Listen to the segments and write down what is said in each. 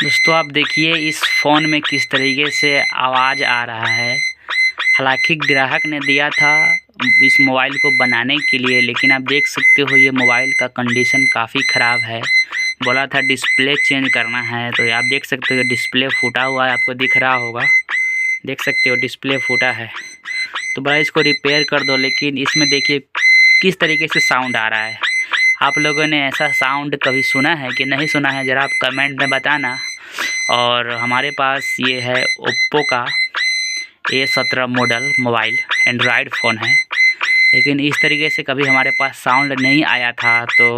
दोस्तों आप देखिए इस फ़ोन में किस तरीके से आवाज़ आ रहा है। हालांकि ग्राहक ने दिया था इस मोबाइल को बनाने के लिए, लेकिन आप देख सकते हो ये मोबाइल का कंडीशन काफ़ी ख़राब है। बोला था डिस्प्ले चेंज करना है, तो आप देख सकते हो डिस्प्ले फूटा हुआ है, आपको दिख रहा होगा। देख सकते हो डिस्प्ले फूटा है, तो बड़ा इसको रिपेयर कर दो। लेकिन इसमें देखिए किस तरीके से साउंड आ रहा है। आप लोगों ने ऐसा साउंड कभी सुना है कि नहीं सुना है, ज़रा आप कमेंट में बताना। और हमारे पास ये है ओप्पो का A17 model mobile, Android phone है, लेकिन इस तरीके से कभी हमारे पास साउंड नहीं आया था। तो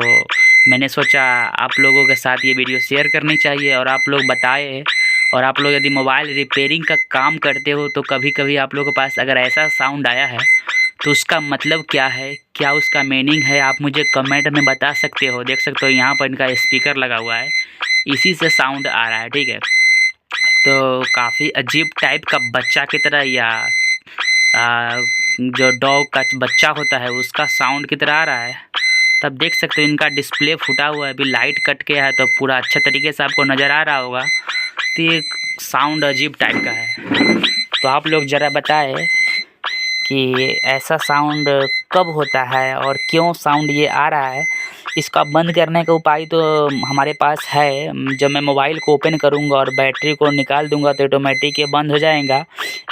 मैंने सोचा आप लोगों के साथ ये वीडियो शेयर करनी चाहिए और आप लोग बताएं। और आप लोग यदि मोबाइल रिपेयरिंग का काम करते हो तो कभी कभी आप लोगों के पास अगर ऐसा साउंड आया है तो उसका मतलब क्या है, क्या उसका मीनिंग है, आप मुझे कमेंट में बता सकते हो। देख सकते हो यहाँ पर इनका स्पीकर लगा हुआ है, इसी से साउंड आ रहा है, ठीक है। तो काफ़ी अजीब टाइप का बच्चा की तरह या जो डॉग का बच्चा होता है उसका साउंड की तरह आ रहा है। तब देख सकते हो इनका डिस्प्ले फूटा हुआ है, अभी लाइट कट के है तो पूरा अच्छा तरीके से आपको नज़र आ रहा होगा। तो ये साउंड अजीब टाइप का है। तो आप लोग ज़रा बताएं कि ऐसा साउंड कब होता है और क्यों साउंड ये आ रहा है। इसका बंद करने का उपाय तो हमारे पास है। जब मैं मोबाइल को ओपन करूंगा और बैटरी को निकाल दूंगा तो ऑटोमेटिक ये बंद हो जाएगा।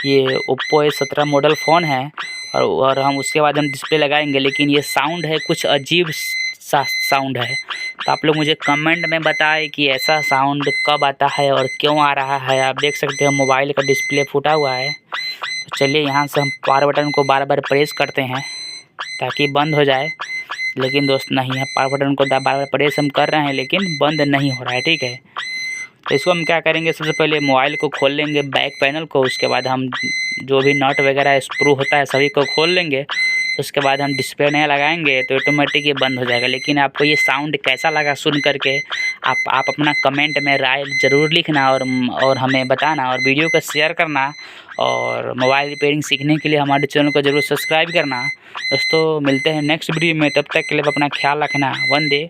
ये ओप्पो A17 मॉडल फ़ोन है और हम उसके बाद हम डिस्प्ले लगाएंगे। लेकिन ये साउंड है कुछ अजीब सा साउंड है। तो आप लोग मुझे कमेंट में बताएं कि ऐसा साउंड कब आता है और क्यों आ रहा है। आप देख सकते हो मोबाइल का डिस्प्ले फूटा हुआ है। तो चलिए यहाँ से हम पावर बटन को बार बार प्रेस करते हैं ताकि बंद हो जाए। लेकिन दोस्त नहीं है, पावर बटन को बार बार प्रेस हम कर रहे हैं लेकिन बंद नहीं हो रहा है, ठीक है। तो इसको हम क्या करेंगे, सबसे पहले मोबाइल को खोल लेंगे बैक पैनल को। उसके बाद हम जो भी नट वगैरह स्क्रू होता है सभी को खोल लेंगे। उसके बाद हम डिस्प्ले नया लगाएंगे तो ऑटोमेटिक ये बंद हो जाएगा। लेकिन आपको ये साउंड कैसा लगा सुन करके आप अपना कमेंट में राय ज़रूर लिखना और हमें बताना और वीडियो को शेयर करना। और मोबाइल रिपेयरिंग सीखने के लिए हमारे चैनल को ज़रूर सब्सक्राइब करना। दोस्तों मिलते हैं नेक्स्ट वीडियो में, तब तक के लिए अपना ख्याल रखना। वंदे